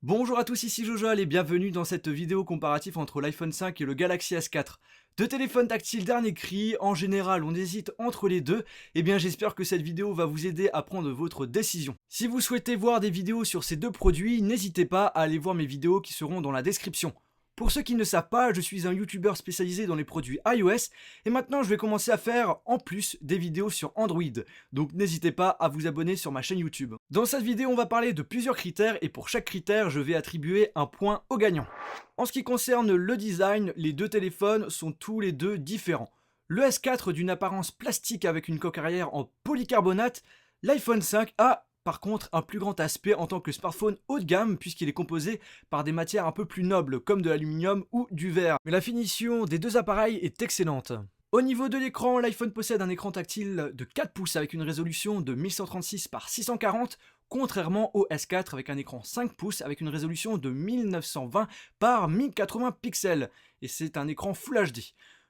Bonjour à tous, ici Jojol et bienvenue dans cette vidéo comparative entre l'iPhone 5 et le Galaxy S4. Deux téléphones tactiles dernier cri, en général on hésite entre les deux, et bien j'espère que cette vidéo va vous aider à prendre votre décision. Si vous souhaitez voir des vidéos sur ces deux produits, n'hésitez pas à aller voir mes vidéos qui seront dans la description. Pour ceux qui ne savent pas, je suis un youtubeur spécialisé dans les produits iOS et maintenant je vais commencer à faire en plus des vidéos sur Android, donc n'hésitez pas à vous abonner sur ma chaîne YouTube. Dans cette vidéo on va parler de plusieurs critères et pour chaque critère je vais attribuer un point au gagnant. En ce qui concerne le design, les deux téléphones sont tous les deux différents. Le S4 d'une apparence plastique avec une coque arrière en polycarbonate, l'iPhone 5 a par contre un plus grand aspect en tant que smartphone haut de gamme puisqu'il est composé par des matières un peu plus nobles comme de l'aluminium ou du verre. Mais la finition des deux appareils est excellente. Au niveau de l'écran, l'iPhone possède un écran tactile de 4 pouces avec une résolution de 1136 par 640 contrairement au S4 avec un écran 5 pouces avec une résolution de 1920 par 1080 pixels et c'est un écran Full HD.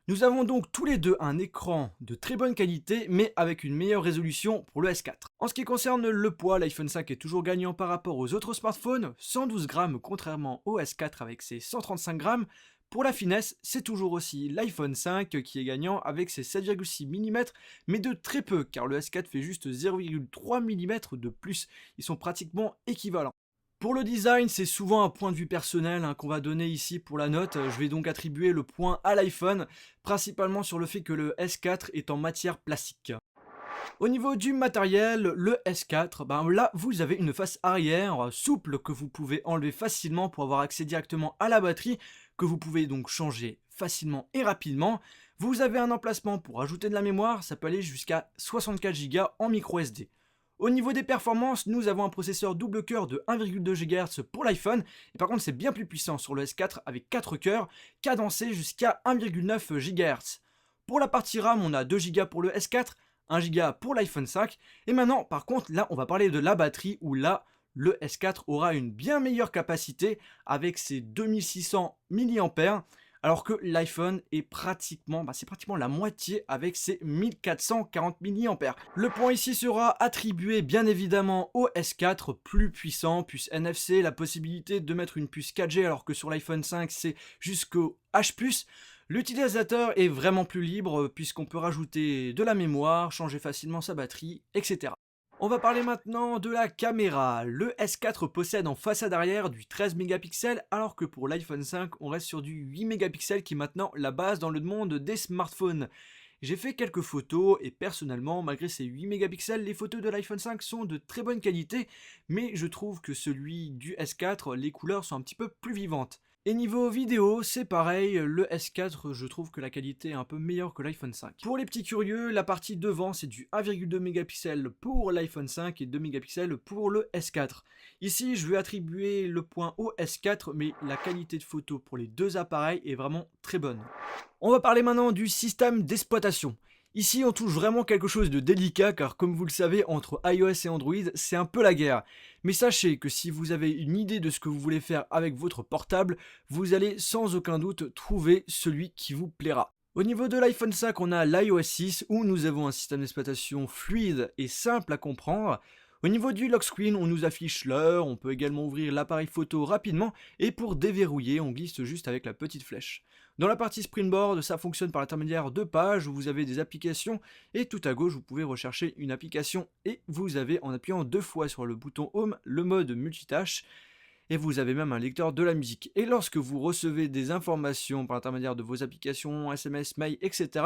Nous avons donc tous les deux un écran de très bonne qualité mais avec une meilleure résolution pour le S4. En ce qui concerne le poids, l'iPhone 5 est toujours gagnant par rapport aux autres smartphones, 112 grammes contrairement au S4 avec ses 135 grammes. Pour la finesse, c'est toujours aussi l'iPhone 5 qui est gagnant avec ses 7,6 mm mais de très peu car le S4 fait juste 0,3 mm de plus. Ils sont pratiquement équivalents. Pour le design, c'est souvent un point de vue personnel qu'on va donner ici pour la note. Je vais donc attribuer le point à l'iPhone, principalement sur le fait que le S4 est en matière plastique. Au niveau du matériel, le S4, là vous avez une face arrière souple que vous pouvez enlever facilement pour avoir accès directement à la batterie, que vous pouvez donc changer facilement et rapidement. Vous avez un emplacement pour ajouter de la mémoire, ça peut aller jusqu'à 64 Go en micro SD. Au niveau des performances, nous avons un processeur double cœur de 1,2 GHz pour l'iPhone, et par contre c'est bien plus puissant sur le S4 avec 4 cœurs, cadencés jusqu'à 1,9 GHz. Pour la partie RAM, on a 2 Go pour le S4, 1 Go pour l'iPhone 5, et maintenant par contre là on va parler de la batterie où là le S4 aura une bien meilleure capacité avec ses 2600 mAh, alors que l'iPhone est pratiquement, c'est pratiquement la moitié avec ses 1440 mAh. Le point ici sera attribué bien évidemment au S4, plus puissant, puce NFC, la possibilité de mettre une puce 4G alors que sur l'iPhone 5 c'est jusqu'au H+. L'utilisateur est vraiment plus libre puisqu'on peut rajouter de la mémoire, changer facilement sa batterie, etc. On va parler maintenant de la caméra. Le S4 possède en façade arrière du 13 mégapixels alors que pour l'iPhone 5 on reste sur du 8 mégapixels qui est maintenant la base dans le monde des smartphones. J'ai fait quelques photos et personnellement malgré ces 8 mégapixels les photos de l'iPhone 5 sont de très bonne qualité mais je trouve que celui du S4 les couleurs sont un petit peu plus vivantes. Et niveau vidéo, c'est pareil, le S4, je trouve que la qualité est un peu meilleure que l'iPhone 5. Pour les petits curieux, la partie devant, c'est du 1,2 mégapixels pour l'iPhone 5 et 2 mégapixels pour le S4. Ici, je vais attribuer le point au S4, mais la qualité de photo pour les deux appareils est vraiment très bonne. On va parler maintenant du système d'exploitation. Ici, on touche vraiment quelque chose de délicat car comme vous le savez, entre iOS et Android, c'est un peu la guerre. Mais sachez que si vous avez une idée de ce que vous voulez faire avec votre portable, vous allez sans aucun doute trouver celui qui vous plaira. Au niveau de l'iPhone 5, on a l'iOS 6 où nous avons un système d'exploitation fluide et simple à comprendre. Au niveau du lock screen, on nous affiche l'heure, on peut également ouvrir l'appareil photo rapidement et pour déverrouiller, on glisse juste avec la petite flèche. Dans la partie Springboard, ça fonctionne par l'intermédiaire de pages où vous avez des applications et tout à gauche, vous pouvez rechercher une application et vous avez en appuyant 2 fois sur le bouton Home le mode multitâche. Et vous avez même un lecteur de la musique. Et lorsque vous recevez des informations par l'intermédiaire de vos applications, SMS, mail, etc.,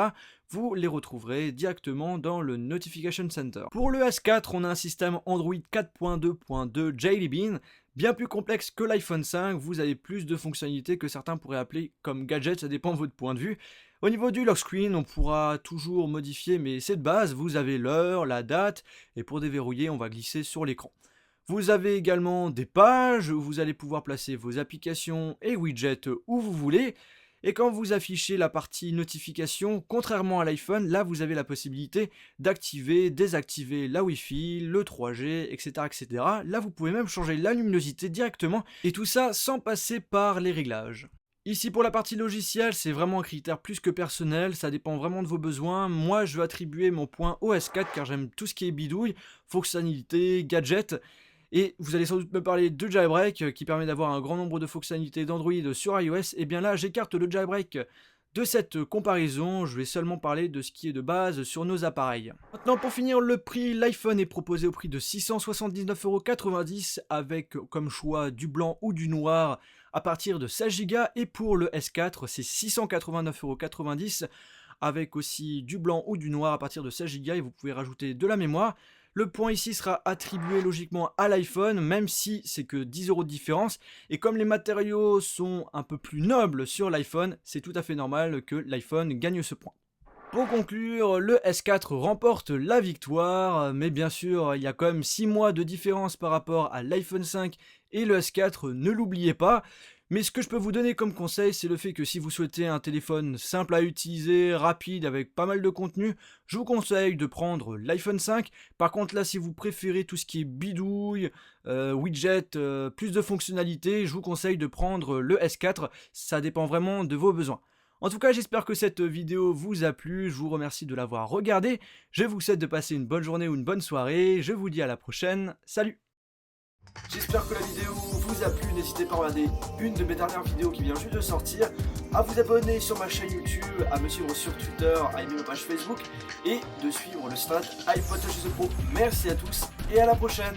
vous les retrouverez directement dans le Notification Center. Pour le S4, on a un système Android 4.2.2 Jelly Bean, bien plus complexe que l'iPhone 5, vous avez plus de fonctionnalités que certains pourraient appeler comme gadgets, ça dépend de votre point de vue. Au niveau du lock screen, on pourra toujours modifier, mais c'est de base, vous avez l'heure, la date, et pour déverrouiller, on va glisser sur l'écran. Vous avez également des pages où vous allez pouvoir placer vos applications et widgets où vous voulez. Et quand vous affichez la partie notification, contrairement à l'iPhone, là vous avez la possibilité d'activer, désactiver la Wi-Fi, le 3G, etc., etc. Là vous pouvez même changer la luminosité directement et tout ça sans passer par les réglages. Ici pour la partie logicielle, c'est vraiment un critère plus que personnel, ça dépend vraiment de vos besoins. Moi, je vais attribuer mon point au S4 car j'aime tout ce qui est bidouille, fonctionnalité, gadget. Et vous allez sans doute me parler de jailbreak qui permet d'avoir un grand nombre de fonctionnalités d'Android sur iOS. Et bien là, j'écarte le jailbreak de cette comparaison, je vais seulement parler de ce qui est de base sur nos appareils. Maintenant pour finir le prix, l'iPhone est proposé au prix de 679,90 € avec comme choix du blanc ou du noir à partir de 16 Go et pour le S4 c'est 689,90 € avec aussi du blanc ou du noir à partir de 16 Go et vous pouvez rajouter de la mémoire. Le point ici sera attribué logiquement à l'iPhone, même si c'est que 10 € de différence. Et comme les matériaux sont un peu plus nobles sur l'iPhone, c'est tout à fait normal que l'iPhone gagne ce point. Pour conclure, le S4 remporte la victoire, mais bien sûr, il y a quand même 6 mois de différence par rapport à l'iPhone 5 et le S4, ne l'oubliez pas. Mais ce que je peux vous donner comme conseil, c'est le fait que si vous souhaitez un téléphone simple à utiliser, rapide, avec pas mal de contenu, je vous conseille de prendre l'iPhone 5. Par contre là, si vous préférez tout ce qui est bidouille, widget, plus de fonctionnalités, je vous conseille de prendre le S4. Ça dépend vraiment de vos besoins. En tout cas, j'espère que cette vidéo vous a plu, je vous remercie de l'avoir regardée. Je vous souhaite de passer une bonne journée ou une bonne soirée. Je vous dis à la prochaine, salut! J'espère que la vidéo vous a plu, n'hésitez pas à regarder une de mes dernières vidéos qui vient juste de sortir, à vous abonner sur ma chaîne YouTube, à me suivre sur Twitter, à aimer ma page Facebook et de suivre le stade iPhone Pro. Merci à tous et à la prochaine.